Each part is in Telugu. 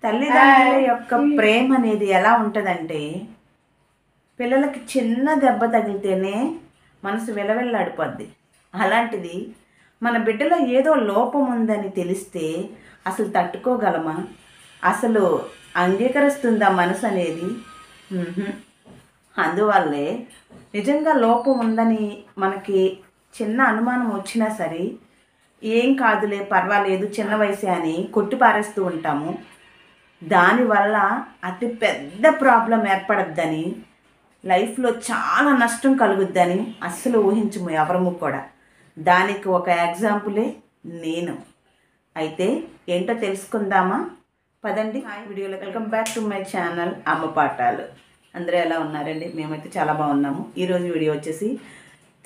తల్లిదండ్రుల యొక్క ప్రేమ అనేది ఎలా ఉంటుందంటే పిల్లలకి చిన్న దెబ్బ తగిలితేనే మనసు విలవిల్లాడిపోద్ది. అలాంటిది మన బిడ్డలో ఏదో లోపం ఉందని తెలిస్తే అసలు తట్టుకోగలమా? అసలు అంగీకరిస్తుందా మనసు అనేది? అందువల్లే నిజంగా లోపం ఉందని మనకి చిన్న అనుమానం వచ్చినా సరే ఏం కాదులే, పర్వాలేదు, చిన్న వయసే అని కొట్టిపారేస్తూ ఉంటాము. దానివల్ల అతి పెద్ద ప్రాబ్లం ఏర్పడద్దని, లైఫ్లో చాలా నష్టం కలుగుద్దని అస్సలు ఊహించము ఎవరము కూడా. దానికి ఒక ఎగ్జాంపులే నేను. అయితే ఏంటో తెలుసుకుందామా? పదండి. హాయ్ వీడియోలో welcome back to my channel అమ్మ పాఠాలు. అందరూ ఎలా ఉన్నారండి? మేమైతే చాలా బాగున్నాము. ఈరోజు వీడియో వచ్చేసి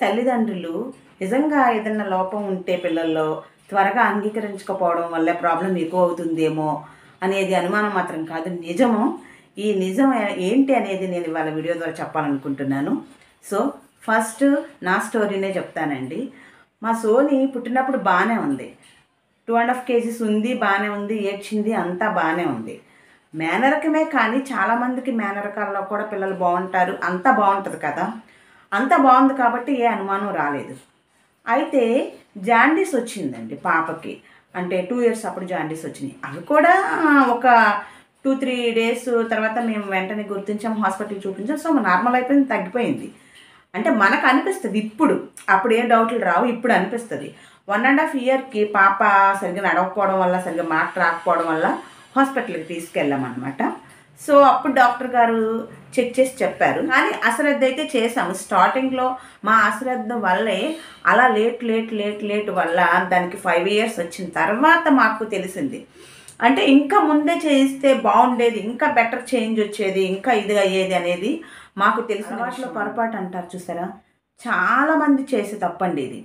తల్లిదండ్రులు నిజంగా ఏదైనా లోపం ఉంటే పిల్లల్లో త్వరగా అంగీకరించకపోవడం వల్ల ప్రాబ్లం ఎక్కువ అవుతుందేమో అనేది అనుమానం మాత్రం కాదు, నిజము. ఈ నిజం ఏంటి అనేది నేను ఇవాళ వీడియో ద్వారా చెప్పాలనుకుంటున్నాను. సో ఫస్ట్ నా స్టోరీనే చెప్తానండి. మా సోని పుట్టినప్పుడు బాగానే ఉంది, 2.5 kgs ఉంది, బాగానే ఉంది, ఏడ్చింది, అంతా బాగానే ఉంది. మేనరకమే కానీ చాలామందికి మేనరకాల్లో కూడా పిల్లలు బాగుంటారు, అంతా బాగుంటుంది కదా. అంతా బాగుంది కాబట్టి ఏ అనుమానం రాలేదు. అయితే జాండీస్ వచ్చిందండి పాపకి. అంటే 2 years అప్పుడు జాండీస్ వచ్చినాయి. అవి కూడా ఒక 2-3 days తర్వాత మేము వెంటనే గుర్తించాము, హాస్పిటల్ చూపించాం. సో నార్మల్ అయిపోయింది, తగ్గిపోయింది. అంటే మనకు అనిపిస్తుంది ఇప్పుడు, అప్పుడు ఏ డౌట్లు రావు, ఇప్పుడు అనిపిస్తుంది. 1.5 yearకి పాప సరిగ్గా నడవకపోవడం వల్ల, సరిగ్గా మాట రాకపోవడం వల్ల హాస్పిటల్కి తీసుకెళ్ళామన్నమాట. సో అప్పుడు డాక్టర్ గారు చెక్ చేసి చెప్పారు. కానీ అశ్రద్ధ అయితే చేసాము. స్టార్టింగ్లో మా అశ్రద్ధ వల్లే అలా లేట్ వల్ల దానికి 5 years వచ్చిన తర్వాత మాకు తెలిసింది. అంటే ఇంకా ముందే చేయిస్తే బాగుండేది, ఇంకా బెటర్ చేంజ్ వచ్చేది, ఇంకా ఇది అయ్యేది అనేది మాకు తెలిసిన వాటిలో పొరపాటు అంటారు చూసారా, చాలామంది చేసే తప్పండి ఇది.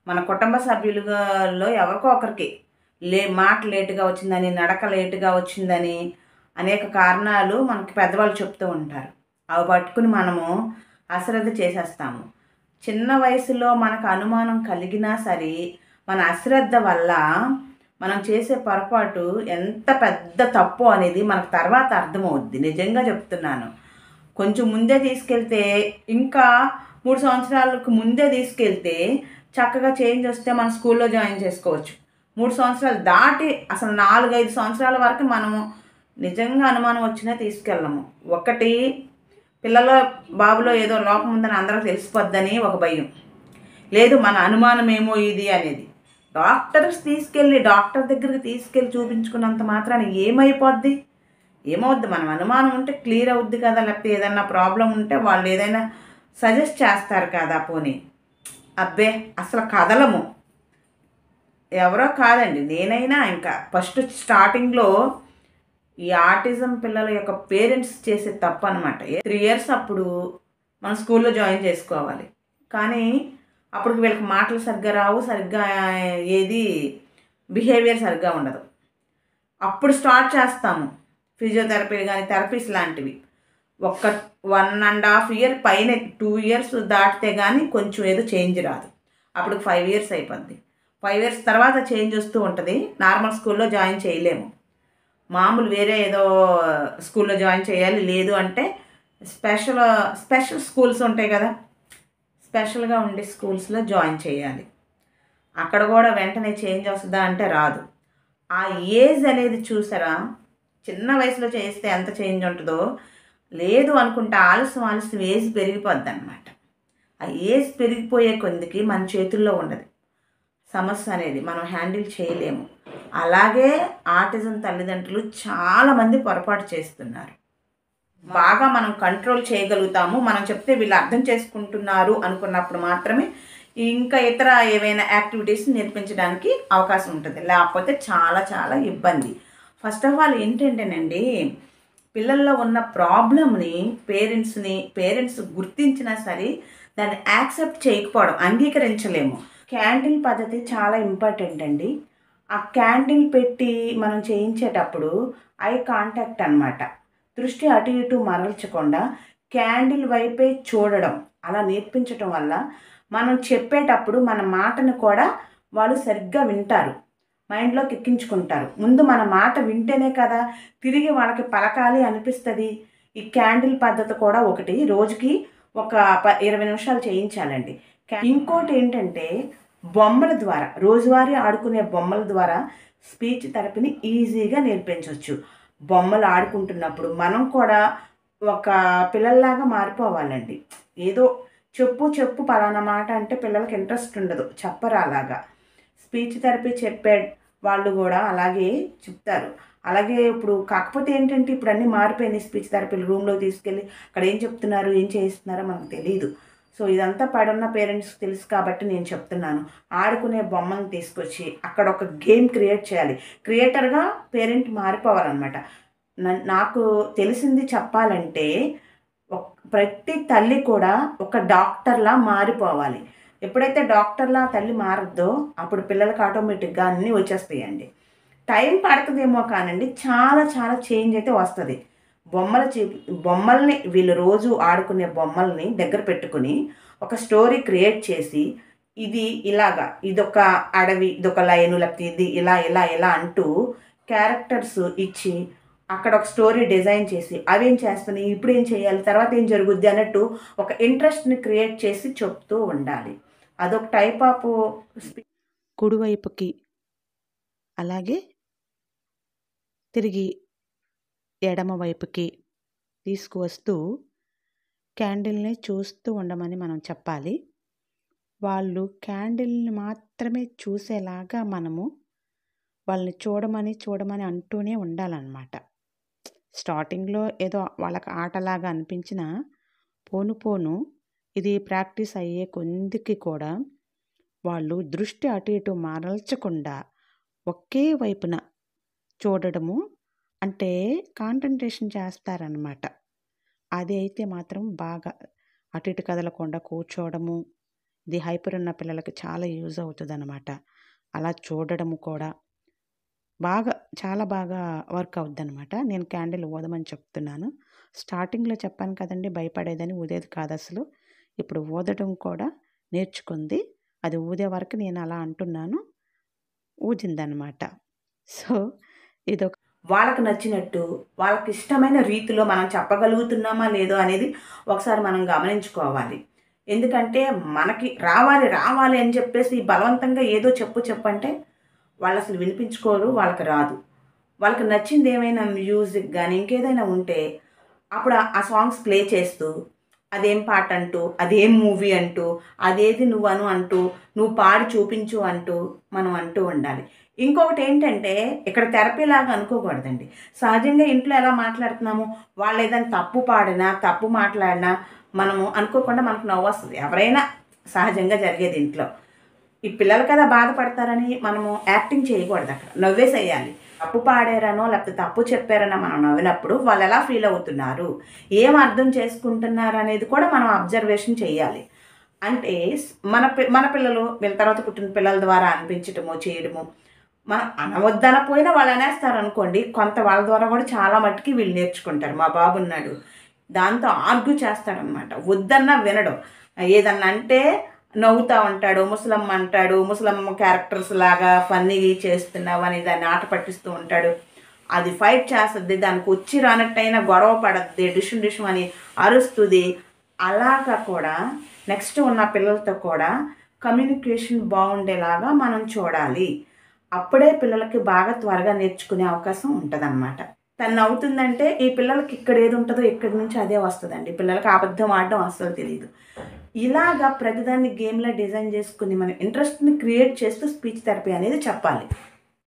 మన కుటుంబ సభ్యులలో ఎవరికో ఒకరికి మాట లేటుగా వచ్చిందని, నడక లేటుగా వచ్చిందని అనేక కారణాలు మనకి పెద్దవాళ్ళు చెప్తూ ఉంటారు. అవి పట్టుకుని మనము అశ్రద్ధ చేసేస్తాము. చిన్న వయసులో మనకు అనుమానం కలిగినా సరే మన అశ్రద్ధ వల్ల మనం చేసే పొరపాటు ఎంత పెద్ద తప్పు అనేది మనకు తర్వాత అర్థమవుద్ది. నిజంగా చెప్తున్నాను. కొంచెం ముందే తీసుకెళ్తే, ఇంకా 3 సంవత్సరాలకు ముందే తీసుకెళ్తే చక్కగా చేంజ్ వస్తే మన స్కూల్లో జాయిన్ చేసుకోవచ్చు. 3 సంవత్సరాలు దాటి అసలు 4-5 సంవత్సరాల వరకు మనము నిజంగా అనుమానం వచ్చినా తీసుకెళ్ళము. ఒకటి, పిల్లలో బాబులో ఏదో లోపం ఉందని అందరికి తెలిసిపోద్దని ఒక భయం, లేదు మన అనుమానం ఏమో ఇది అనేది. డాక్టర్ దగ్గరికి తీసుకెళ్ళి చూపించుకున్నంత మాత్రాన ఏమైపోద్ది? ఏమవుద్ది? మనం అనుమానం ఉంటే క్లియర్ అవుద్ది కదా. లేకపోతే ఏదైనా ప్రాబ్లం ఉంటే వాళ్ళు ఏదైనా సజెస్ట్ చేస్తారు కదా. పోనీ అబ్బే అసలు కదలము. ఎవరో కాదండి, నేనైనా ఇంకా ఫస్ట్ స్టార్టింగ్లో ఈ ఆటిజం పిల్లల యొక్క పేరెంట్స్ చేసే తప్పు అనమాట. 3 years అప్పుడు మనం స్కూల్లో జాయిన్ చేసుకోవాలి. కానీ అప్పుడు వీళ్ళకి మాటలు సరిగ్గా రావు, సరిగ్గా ఏది బిహేవియర్ సరిగ్గా ఉండదు. అప్పుడు స్టార్ట్ చేస్తాము ఫిజియోథెరపీ కానీ థెరపీస్ లాంటివి. 1.5 year పైన, 2 years దాటితే కానీ కొంచెం ఏదో చేంజ్ రాదు. అప్పుడు 5 years అయిపోద్ది. 5 years తర్వాత చేంజ్ వస్తూ ఉంటుంది. నార్మల్ స్కూల్లో జాయిన్ చేయలేము, మామూలు వేరే ఏదో స్కూల్లో జాయిన్ చేయాలి. లేదు అంటే స్పెషల్ స్కూల్స్ ఉంటాయి కదా, స్పెషల్గా ఉండే స్కూల్స్లో జాయిన్ చేయాలి. అక్కడ కూడా వెంటనే చేంజ్ వస్తుందా అంటే రాదు. ఆ ఏజ్ అనేది చూసారా, చిన్న వయసులో చేస్తే ఎంత చేంజ్ ఉంటుందో, లేదు అనుకుంటే ఆలస్యం ఏజ్ పెరిగిపోద్ది అనమాట. ఆ ఏజ్ పెరిగిపోయే కొద్దికి మన చేతుల్లో ఉండదు సమస్య అనేది, మనం హ్యాండిల్ చేయలేము. అలాగే ఆటిజం తల్లిదండ్రులు చాలామంది పొరపాటు చేస్తున్నారు. బాగా మనం కంట్రోల్ చేయగలుగుతాము, మనం చెప్తే వీళ్ళు అర్థం చేసుకుంటున్నారు అనుకున్నప్పుడు మాత్రమే ఇంకా ఇతర ఏవైనా యాక్టివిటీస్ నేర్పించడానికి అవకాశం ఉంటుంది. లేకపోతే చాలా ఇబ్బంది. ఫస్ట్ ఆఫ్ ఆల్ ఏంటంటేనండి, పిల్లల్లో ఉన్న ప్రాబ్లమ్ని పేరెంట్స్ గుర్తించినా సరే దాన్ని యాక్సెప్ట్ చేయకపోవడం, అంగీకరించలేము. క్యాండిల్ పద్ధతి చాలా ఇంపార్టెంట్ అండి. ఆ క్యాండిల్ పెట్టి మనం చేయించేటప్పుడు ఐ కాంటాక్ట్ అన్నమాట. దృష్టి అటు ఇటు మరల్చకుండా క్యాండిల్ వైపే చూడడం, అలా నేర్పించటం వల్ల మనం చెప్పేటప్పుడు మన మాటను కూడా వాళ్ళు సరిగ్గా వింటారు. మైండ్లోకి ఎక్కించుకుంటారు. ముందు మన మాట వింటేనే కదా తిరిగి వాళ్ళకి పలకాలి అనిపిస్తుంది. ఈ క్యాండిల్ పద్ధతి కూడా ఒకటి, రోజుకి ఒక 20 నిమిషాలు చేయించాలండి. ఇంకోటి ఏంటంటే బొమ్మల ద్వారా, రోజువారీ ఆడుకునే బొమ్మల ద్వారా స్పీచ్ థెరపీని ఈజీగా నేర్పించవచ్చు. బొమ్మలు ఆడుకుంటున్నప్పుడు మనం కూడా ఒక పిల్లల్లాగా మారిపోవాలండి. ఏదో చెప్పు చెప్పు పలానా మాట అంటే పిల్లలకి ఇంట్రెస్ట్ ఉండదు, చెప్పరు అలాగా. స్పీచ్ థెరపీ చెప్పే వాళ్ళు కూడా అలాగే చెప్తారు. అలాగే ఇప్పుడు కాకపోతే ఏంటంటే ఇప్పుడు అన్నీ మారిపోయినాయి. స్పీచ్ థెరపీలు రూమ్లో తీసుకెళ్ళి అక్కడ ఏం చెప్తున్నారు, ఏం చేస్తున్నారో మనకు తెలియదు. సో ఇదంతా పడున్న పేరెంట్స్కి తెలుసు కాబట్టి నేను చెప్తున్నాను. ఆడుకునే బొమ్మను తీసుకొచ్చి అక్కడ ఒక గేమ్ క్రియేట్ చేయాలి. క్రియేటర్గా పేరెంట్ మారిపోవాలన్నమాట. నాకు తెలిసింది చెప్పాలంటే ప్రతి తల్లి కూడా ఒక డాక్టర్లా మారిపోవాలి. ఎప్పుడైతే డాక్టర్లా తల్లి మారద్దో అప్పుడు పిల్లలకి ఆటోమేటిక్గా అన్నీ వచ్చేస్తాయండి. టైం పడుతుందేమో కానండి, చాలా చాలా చేంజ్ అయితే వస్తుంది. బొమ్మల్ని వీళ్ళు రోజు ఆడుకునే బొమ్మల్ని దగ్గర పెట్టుకుని ఒక స్టోరీ క్రియేట్ చేసి, ఇది ఇలాగా, ఇదొక అడవి, ఇదొక లైను, లేకపోతే ఇది ఇలా ఇలా ఇలా అంటూ క్యారెక్టర్స్ ఇచ్చి అక్కడ ఒక స్టోరీ డిజైన్ చేసి అవేం చేస్తున్నాయి, ఇప్పుడు ఏం చేయాలి, తర్వాత ఏం జరుగుద్ది అన్నట్టు ఒక ఇంట్రెస్ట్ని క్రియేట్ చేసి చెప్తూ ఉండాలి. అదొక టైప్ ఆఫ్ కుడివైపుకి, అలాగే తిరిగి ఎడమ వైపుకి తీసుకువస్తూ క్యాండిల్ని చూస్తూ ఉండమని మనం చెప్పాలి. వాళ్ళు క్యాండిల్ని మాత్రమే చూసేలాగా మనము వాళ్ళని చూడమని అంటూనే ఉండాలన్నమాట. స్టార్టింగ్లో ఏదో వాళ్ళకి ఆటలాగా అనిపించిన పోను పోను ఇది ప్రాక్టీస్ అయ్యే కొద్దికి కూడా వాళ్ళు దృష్టి అటు ఇటు మరల్చకుండా ఒకే వైపున చూడడము, అంటే కాన్సంట్రేషన్ చేస్తారనమాట. అది అయితే మాత్రం బాగా అటు ఇటు కదలకుండా కూర్చోవడము, ఇది హైపర్ ఉన్న పిల్లలకి చాలా యూజ్ అవుతుంది అనమాట. అలా చూడడము కూడా చాలా బాగా వర్క్ అవుద్ది అనమాట. నేను క్యాండిల్ ఊదమని చెప్తున్నాను. స్టార్టింగ్లో చెప్పాను కదండి, భయపడేదని, ఊదేది కాదు అసలు. ఇప్పుడు ఊదడం కూడా నేర్చుకుంది. అది ఊదే వరకు నేను అలా అంటున్నాను, ఊదిందనమాట. సో ఇదొక వాళ్ళకి నచ్చినట్టు వాళ్ళకి ఇష్టమైన రీతిలో మనం చెప్పగలుగుతున్నామా లేదో అనేది ఒకసారి మనం గమనించుకోవాలి. ఎందుకంటే మనకి రావాలి అని చెప్పేసి బలవంతంగా ఏదో చెప్పంటే వాళ్ళు అసలు వినిపించుకోరు, వాళ్ళకి రాదు. వాళ్ళకి నచ్చింది ఏమైనా మ్యూజిక్ కానీ ఇంకేదైనా ఉంటే అప్పుడు ఆ సాంగ్స్ ప్లే చేస్తూ అదేం పాట అంటూ, అదేం మూవీ అంటూ, అదేది నువ్వు అంటూ, నువ్వు పాడి చూపించు అంటూ మనం అంటూ ఉండాలి. ఇంకొకటి ఏంటంటే ఇక్కడ థెరపీ లాగా అనుకోకూడదండి. సహజంగా ఇంట్లో ఎలా మాట్లాడుతున్నాము, వాళ్ళు ఏదైనా తప్పు పాడినా తప్పు మాట్లాడినా మనము అనుకోకుండా మనకు నవ్వు వస్తుంది. ఎవరైనా సహజంగా జరిగేది ఇంట్లో. ఈ పిల్లలు కదా బాధపడతారని మనము యాక్టింగ్ చేయకూడదు, అక్కడ నవ్వేసేయాలి. తప్పు పాడారనో లేకపోతే తప్పు చెప్పారనో మనం నవ్వినప్పుడు వాళ్ళు ఎలా ఫీల్ అవుతున్నారు, ఏం అర్థం చేసుకుంటున్నారు అనేది కూడా మనం అబ్జర్వేషన్ చేయాలి. అంటే మన పిల్లలు వీళ్ళ తర్వాత పుట్టిన పిల్లల ద్వారా అనిపించటము చేయడము, మనం అనవద్దనపోయినా వాళ్ళు అనేస్తారు అనుకోండి, కొంత వాళ్ళ ద్వారా కూడా చాలా మట్టుకి వీళ్ళు నేర్చుకుంటారు. మా బాబు ఉన్నాడు, దాంతో ఆర్గ్యూ చేస్తాడనమాట. వద్దన్నా వినడం, ఏదన్నా అంటే నవ్వుతూ ఉంటాడు, ముసలమ్మ అంటాడు, ముసలమ్మ క్యారెక్టర్స్ లాగా ఫన్నీ చేస్తున్నావు అని దాన్ని ఆట పట్టిస్తూ ఉంటాడు. అది ఫైట్ చేస్తుంది, దానికి వచ్చి రానట్టయినా గొడవ పడద్ది, డిషం అని అరుస్తుంది. అలాగా కూడా నెక్స్ట్ ఉన్న పిల్లలతో కూడా కమ్యూనికేషన్ బాగుండేలాగా మనం చూడాలి. అప్పుడే పిల్లలకి బాగా త్వరగా నేర్చుకునే అవకాశం ఉంటుందన్నమాట. తను నవ్వుతుందంటే ఈ పిల్లలకి ఇక్కడ ఏది ఉంటుందో ఇక్కడి నుంచి అదే వస్తుందండి. పిల్లలకి అబద్ధం ఆడడం అస్సలు తెలియదు. ఇలాగా ప్రతిదాన్ని గేమ్లా డిజైన్ చేసుకుని మన ఇంట్రెస్ట్ని క్రియేట్ చేస్తూ స్పీచ్ థెరపీ అనేది చెప్పాలి.